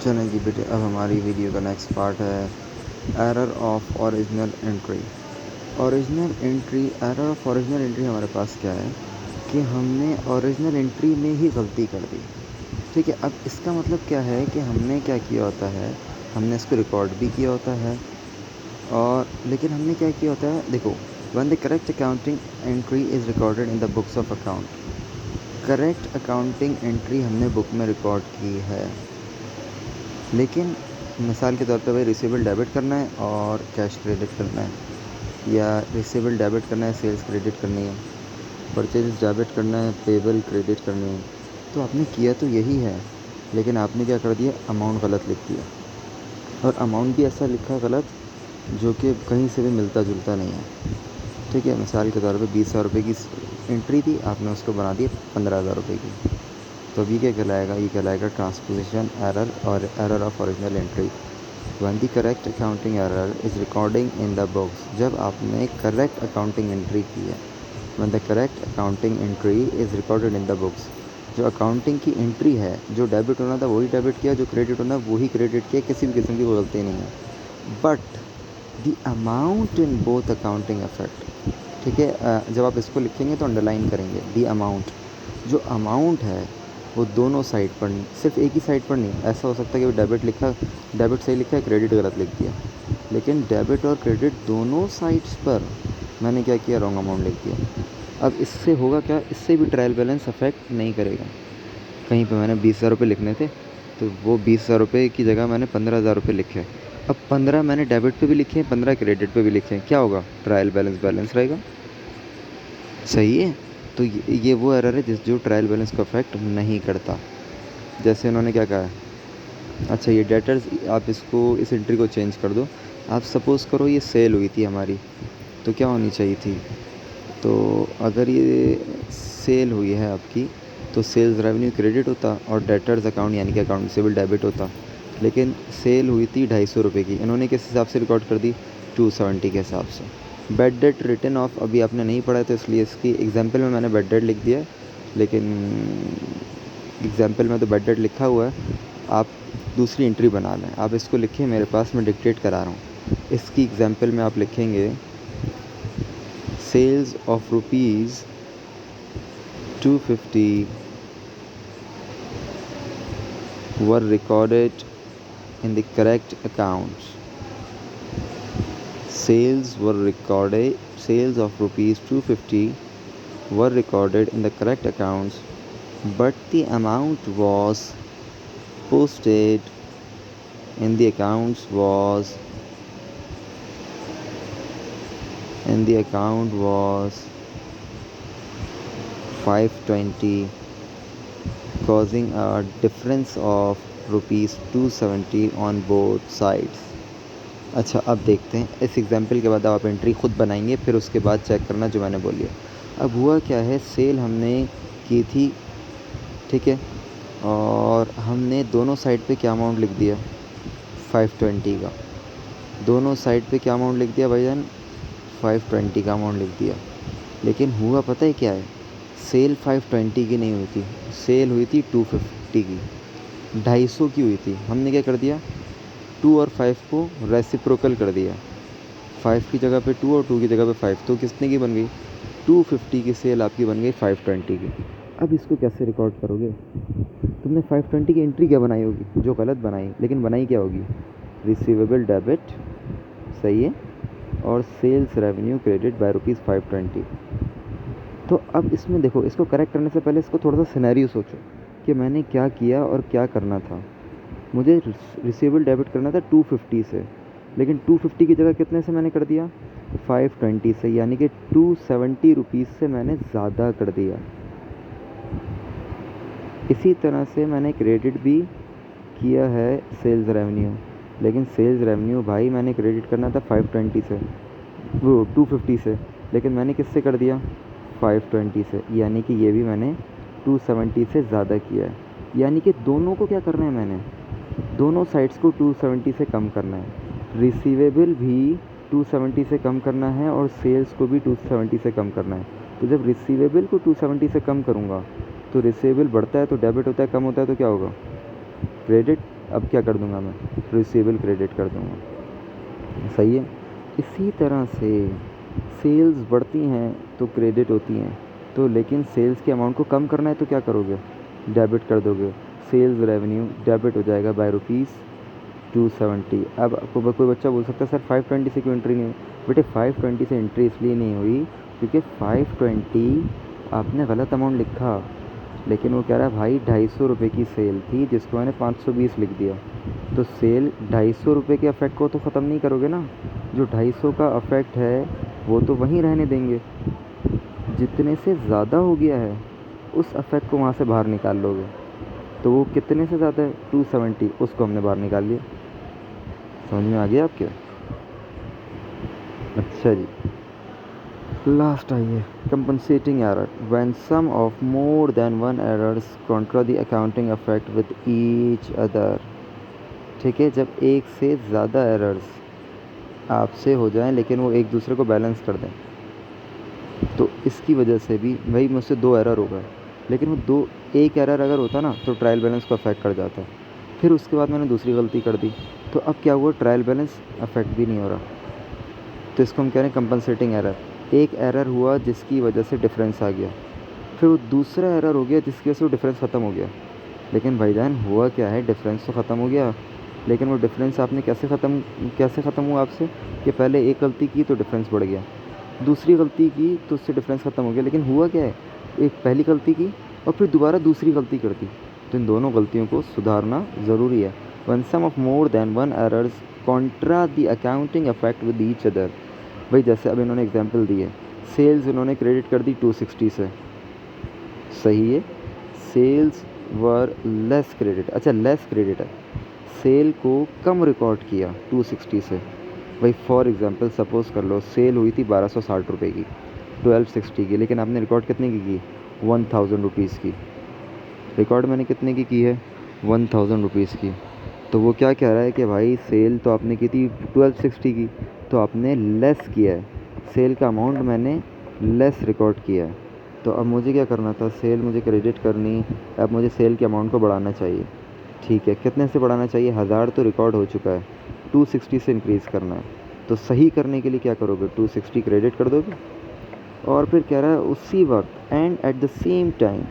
चलें जी बेटे, अब हमारी वीडियो का नेक्स्ट पार्ट है error of original entry. Error of original entry हमारे पास क्या है कि हमने ओरिजिनल एंट्री में ही गलती कर दी। ठीक है, अब इसका मतलब क्या है कि हमने क्या किया होता है, हमने इसको रिकॉर्ड भी किया होता है और लेकिन हमने क्या किया होता है, देखो, when the correct accounting entry is recorded in the books of account, correct accounting entry हमने बुक में रिकॉर्ड की है, लेकिन मिसाल के तौर पे भाई रिसीवेबल डेबिट करना है और कैश क्रेडिट करना है, या रिसीवेबल डेबिट करना है, सेल्स क्रेडिट करनी है, परचेज डेबिट करना है, पेबल क्रेडिट करनी है। तो आपने किया तो यही है, लेकिन आपने क्या कर दिया, अमाउंट गलत लिख दिया, और अमाउंट भी ऐसा लिखा गलत जो कि कहीं से भी मिलता जुलता नहीं है। ठीक है, मिसाल के तौर पे 20,000 रुपये की एंट्री थी, आपने उसको बना दी 15,000 रुपये की। तो अभी क्या कहलाएगा, ये कहलाएगा ट्रांसपोजिशन एरर और error of original entry. When the correct accounting error is recording in the books, जब आपने करेक्ट अकाउंटिंग एंट्री की है, when the correct accounting entry is recorded in the books, जो अकाउंटिंग की एंट्री है, जो debit होना था वही डेबिट किया, जो क्रेडिट होना वही क्रेडिट किया, किसी भी किस्म की गलती नहीं है। But the amount in both accounting effect, ठीक है, जब आप इसको लिखेंगे तो अंडरलाइन करेंगे द अमाउंट, जो अमाउंट है वो दोनों साइड पर नहीं, सिर्फ एक ही साइड पर नहीं। ऐसा हो सकता है कि डेबिट लिखा, डेबिट सही लिखा है, क्रेडिट गलत लिख दिया, लेकिन डेबिट और क्रेडिट दोनों साइड्स पर मैंने क्या किया, रॉन्ग अमाउंट लिख दिया। अब इससे होगा क्या, इससे भी ट्रायल बैलेंस अफेक्ट नहीं करेगा। कहीं पे मैंने 20,000 रुपये लिखने थे, तो वो 20,000 रुपये की जगह मैंने 15,000 रुपये लिखे। अब 15 मैंने डेबिट पे भी लिखे हैं, 15 क्रेडिट पे भी लिखे हैं, क्या होगा, ट्रायल बैलेंस बैलेंस रहेगा। सही है, तो ये वो एरर है जो ट्रायल बैलेंस को अफेक्ट नहीं करता। जैसे उन्होंने क्या कहा है, अच्छा ये डेटर्स, आप इसको, इस एंट्री को चेंज कर दो। आप सपोज़ करो ये सेल हुई थी हमारी, तो क्या होनी चाहिए थी, तो अगर ये सेल हुई है आपकी, तो सेल्स रेवेन्यू क्रेडिट होता और डेटर्स अकाउंट यानी कि अकाउंट रिसीवेबल डेबिट होता। लेकिन सेल हुई थी 250 रुपये की, इन्होंने किस हिसाब से रिकॉर्ड कर दी, 270 के हिसाब से। बैड डेट रिटर्न ऑफ अभी आपने नहीं पढ़ा है, तो इसलिए इसकी एग्जाम्पल में मैंने बैड डेट लिख दिया है, लेकिन एग्जाम्पल में तो बैड डेट लिखा हुआ है। आप दूसरी एंट्री बना लें, आप इसको लिखें, मेरे पास मैं डिक्टेट करा रहा हूँ। इसकी एग्जाम्पल में आप लिखेंगे sales of rupees 250 were recorded in the correct accounts. Sales of rupees 250 were recorded in the correct accounts, but the amount was posted in the accounts was 520, causing a difference of rupees 270 on both sides. अच्छा, अब देखते हैं, इस example के बाद आप entry खुद बनाएंगे, फिर उसके बाद चेक करना जो मैंने बोली है। अब हुआ क्या है, सेल हमने की थी, ठीक है, और हमने दोनों साइड पे क्या अमाउंट लिख दिया, 520 का। दोनों साइड पे क्या अमाउंट लिख दिया भाईजान, 520 का अमाउंट लिख दिया। लेकिन हुआ पता है क्या है, सेल 520 की नहीं हुई थी, सेल हुई थी 250 की, 250 की हुई थी। हमने क्या कर दिया, 2 और 5 को रेसिप्रोकल कर दिया, 5 की जगह पे 2 और 2 की जगह पे 5, तो कितने की बन गई, 250 की सेल आपकी बन गई 520 की। अब इसको कैसे रिकॉर्ड करोगे, तुमने 520 की एंट्री क्या बनाई होगी, जो गलत बनाई, लेकिन बनाई क्या होगी, रिसीवेबल डेबिट, सही है, और sales revenue credit by rupees 520। तो अब इसमें देखो, इसको करेक्ट करने से पहले इसको थोड़ा सा सिनेरियो सोचो कि मैंने क्या किया और क्या करना था। मुझे रिसीवेबल डेबिट करना था 250 से, लेकिन 250 की जगह कितने से मैंने कर दिया, 520 से, यानी कि 270 रुपीज़ से मैंने ज़्यादा कर दिया। इसी तरह से मैंने क्रेडिट भी किया है सेल्स रेवेन्यू, लेकिन सेल्स रेवेन्यू भाई मैंने क्रेडिट करना था 520 से, वो 250 से, लेकिन मैंने किससे कर दिया, 520 से, यानी कि ये भी मैंने 270 से ज़्यादा किया है। यानी कि दोनों को क्या करना है, मैंने दोनों साइड्स को 270 से कम करना है। रिसीवेबल भी 270 से कम करना है और सेल्स को भी 270 से कम करना है। तो जब रिसीवेबल को 270 से कम करूँगा तो रिसीवेबल बढ़ता है तो डेबिट होता है, कम होता है तो क्या होगा, क्रेडिट। अब क्या कर दूंगा मैं, रिसीवेबल क्रेडिट कर दूंगा। सही है। इसी तरह से सेल्स बढ़ती हैं तो क्रेडिट होती हैं, तो लेकिन सेल्स के अमाउंट को कम करना है तो क्या करोगे, डेबिट कर दोगे। सेल्स रेवेन्यू डेबिट हो जाएगा बाय ₹270। अब कोई बच्चा बोल सकता है सर 520 से क्यों एंट्री नहीं हुई। बेटे 520 से एंट्री इसलिए नहीं हुई क्योंकि 520 आपने गलत अमाउंट लिखा, लेकिन वो कह रहा है भाई ₹250 की सेल थी जिसको मैंने 520 लिख दिया। तो सेल ₹250 के अफेक्ट को तो ख़त्म नहीं करोगे ना, जो 250 का अफेक्ट है वो तो वहीं रहने देंगे। जितने से ज़्यादा हो गया है उस अफेक्ट को वहाँ से बाहर निकाल लोगे। तो वो कितने से ज़्यादा है, 270, उसको हमने बाहर निकाल लिया। समझ में आ गया आपके। अच्छा जी, लास्ट आइए, compensating error when some of more than one errors contra the accounting affect with each other. ठीक है, जब एक से ज़्यादा एरर्स आपसे हो जाएं लेकिन वो एक दूसरे को बैलेंस कर दें, तो इसकी वजह से भी भाई मुझसे 2 एरर हो गए, लेकिन वो एक एरर अगर होता ना तो ट्रायल बैलेंस को अफेक्ट कर जाता है। फिर उसके बाद मैंने दूसरी गलती कर दी, तो अब क्या हुआ, ट्रायल बैलेंस अफेक्ट भी नहीं हो रहा। तो इसको हम कह रहे हैं कंपनसेटिंग एरर। एक एरर हुआ जिसकी वजह से डिफरेंस आ गया, फिर वो दूसरा एरर हो गया जिसकी वजह से वो डिफरेंस ख़त्म हो गया। लेकिन भाईजान हुआ क्या है, डिफरेंस तो ख़त्म हो गया, लेकिन वो डिफरेंस आपने कैसे ख़त्म हुआ आपसे, कि पहले एक गलती की तो डिफरेंस बढ़ गया, दूसरी गलती की तो उससे डिफरेंस ख़त्म हो गया। लेकिन हुआ क्या है, एक पहली गलती की और फिर दोबारा दूसरी गलती कर दी। तो इन दोनों गलतियों को सुधारना ज़रूरी है। When some of more than one errors contra the accounting affect with each other. भाई जैसे अब इन्होंने एग्जांपल दी है, सेल्स इन्होंने क्रेडिट कर दी 260 से, सही है। सेल्स वर लेस क्रेडिट, अच्छा लेस क्रेडिट है, सेल को कम रिकॉर्ड किया 260 से। भाई फॉर एग्जांपल सपोज़ कर लो सेल हुई थी 1260 रुपये की, 1260 की, लेकिन आपने रिकॉर्ड कितने की 1000 रुपीज़ की। रिकॉर्ड मैंने कितने की है, 1000 रुपीज़ की। तो वो क्या कह रहा है कि भाई सेल तो आपने की थी 1260 की, तो आपने लेस किया है, सेल का अमाउंट मैंने लेस रिकॉर्ड किया है। तो अब मुझे क्या करना था, सेल मुझे क्रेडिट करनी, अब मुझे सेल के अमाउंट को बढ़ाना चाहिए। ठीक है, कितने से बढ़ाना चाहिए, 1000 तो रिकॉर्ड हो चुका है, 260 से इंक्रीज़ करना है। तो सही करने के लिए क्या करोगे, 260 क्रेडिट कर दोगे। और फिर कह रहा है उसी वक्त and at the same time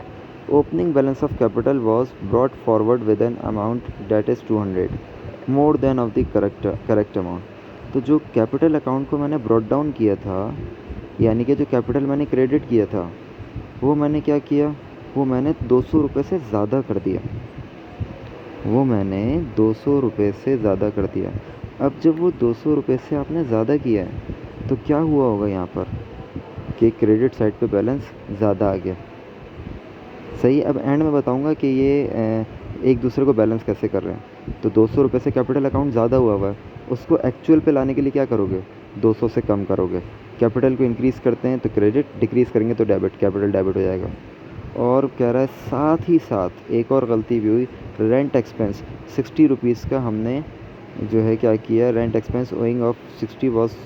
opening balance of capital was brought forward with an amount that is 200 more than of the correct amount. तो जो कैपिटल अकाउंट को मैंने ब्रॉट डाउन किया था, यानी कि जो कैपिटल मैंने क्रेडिट किया था, वो मैंने क्या किया, वो मैंने 200 रुपये से ज़्यादा कर दिया, वो मैंने 200 रुपये से ज़्यादा कर दिया। अब जब वो 200 रुपये से आपने ज़्यादा किया है तो क्या हुआ होगा यहाँ पर कि क्रेडिट साइड पे बैलेंस ज़्यादा आ गया। सही, अब एंड में बताऊँगा कि ये एक दूसरे को बैलेंस कैसे कर रहे हैं। तो 200 रुपये से कैपिटल अकाउंट ज़्यादा हुआ है, उसको एक्चुअल पे लाने के लिए क्या करोगे, 200 से कम करोगे। कैपिटल को इंक्रीज़ करते हैं तो क्रेडिट, डिक्रीज़ करेंगे तो डेबिट, कैपिटल डेबिट हो जाएगा। और कह रहा है साथ ही साथ एक और गलती भी हुई, रेंट एक्सपेंस 60 रुपीज़ का हमने जो है क्या किया, rent expense owing of 60 was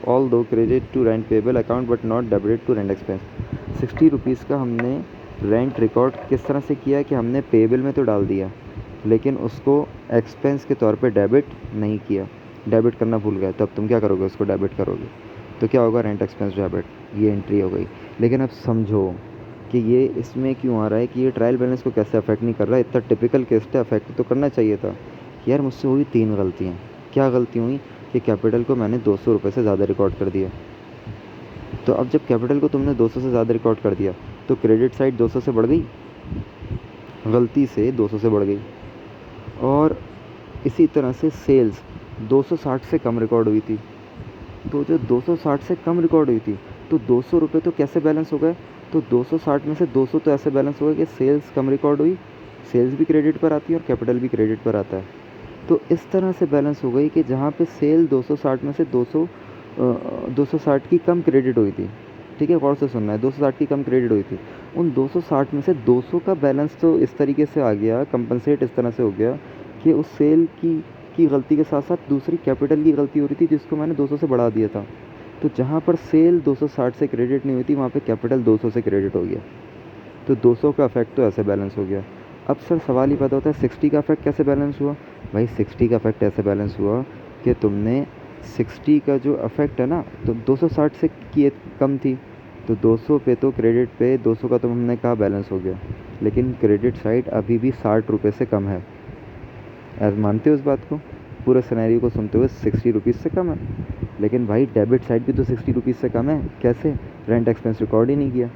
also credit to rent payable account but not debited to rent expense. 60 rupees का हमने रेंट रिकॉर्ड किस तरह से किया कि हमने पेबल में तो डाल दिया, लेकिन उसको एक्सपेंस के तौर पे डेबिट नहीं किया, डेबिट करना भूल गए। तो अब तुम क्या करोगे, उसको डेबिट करोगे, तो क्या होगा, रेंट एक्सपेंस डेबिट, ये एंट्री हो गई। लेकिन अब समझो कि ये इसमें क्यों आ रहा है, कि ये ट्रायल बैलेंस को कैसे अफेक्ट नहीं कर रहा है। इतना टिपिकल केस था, अफेक्ट तो करना चाहिए था। यार मुझसे हुई 3 गलतियाँ। क्या गलती हुई कि कैपिटल को मैंने 200 रुपये से ज़्यादा रिकॉर्ड कर दिया। तो अब जब कैपिटल को तुमने 200 से ज़्यादा रिकॉर्ड कर दिया तो क्रेडिट साइड 200 से बढ़ गई, गलती से 200 से बढ़ गई। और इसी तरह से सेल्स 260 से कम रिकॉर्ड हुई थी, तो जो 260 से कम रिकॉर्ड हुई थी तो 200 रुपये तो कैसे बैलेंस हो गए, तो 260 में से 200 तो ऐसे बैलेंस हो गए कि सेल्स कम रिकॉर्ड हुई, सेल्स भी क्रेडिट पर आती है और कैपिटल भी क्रेडिट पर आता है। तो इस तरह से बैलेंस हो गई कि जहाँ पे सेल 260 में से 260 की कम क्रेडिट हुई थी। ठीक है, गौर से सुनना है, 260 की कम क्रेडिट हुई थी, उन 260 में से 200 का बैलेंस तो इस तरीके से आ गया, कंपनसेट इस तरह से हो गया कि उस सेल की गलती के साथ साथ दूसरी कैपिटल की गलती हो रही थी जिसको मैंने 200 से बढ़ा दिया था। तो जहाँ पर सेल 260 से क्रेडिट नहीं हुई थी वहाँ पे कैपिटल 200 से क्रेडिट हो गया, तो 200 का अफेक्ट तो ऐसे बैलेंस हो गया। अब सर सवाल ही पैदा होता है 60 का अफेक्ट कैसे बैलेंस हुआ। भाई 60 का इफेक्ट ऐसे बैलेंस हुआ कि तुमने 60 का जो इफेक्ट है ना, तो 260 से किए कम थी, तो 200 पे तो क्रेडिट पे 200 का तो हमने कहा बैलेंस हो गया, लेकिन क्रेडिट साइड अभी भी 60 रुपये से कम है। ऐसा मानते हो इस बात को? पूरे सिनेरियो को सुनते हुए 60 रुपीज़ से कम है, लेकिन भाई डेबिट साइड भी तो 60 रुपीज़ से कम है। कैसे? रेंट एक्सपेंस रिकॉर्ड ही नहीं किया,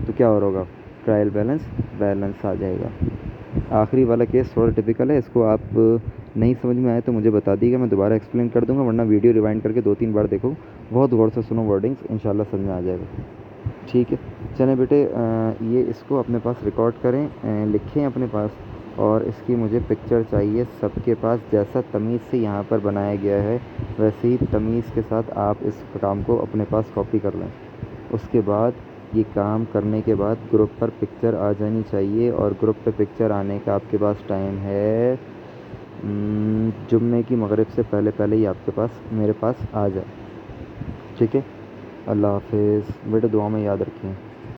तो क्या हो रहा होगा? ट्रायल बैलेंस बैलेंस आ जाएगा। आखिरी वाला केस थोड़ा टिपिकल है, इसको आप नहीं समझ में आए तो मुझे बता दीजिएगा, मैं दोबारा एक्सप्लेन कर दूंगा, वरना वीडियो रिवाइंड करके 2-3 बार देखो, बहुत गौर से सुनो वर्डिंग्स, इंशाल्लाह समझ में आ जाएगा। ठीक है, चलें बेटे, ये इसको अपने पास रिकॉर्ड करें, लिखें अपने पास, और इसकी मुझे पिक्चर चाहिए सबके पास। जैसा तमीज़ से यहाँ पर बनाया गया है वैसे ही तमीज़ के साथ आप इस काम को अपने पास कॉपी कर लें। उसके बाद ये काम करने के बाद ग्रुप पर पिक्चर आ जानी चाहिए, और ग्रुप पे पिक्चर आने का आपके पास टाइम है जुम्मे की मगरिब से पहले पहले ही आपके पास मेरे पास आ जाए। ठीक है, अल्लाह हाफिज़ बेटे, दुआ में याद रखें।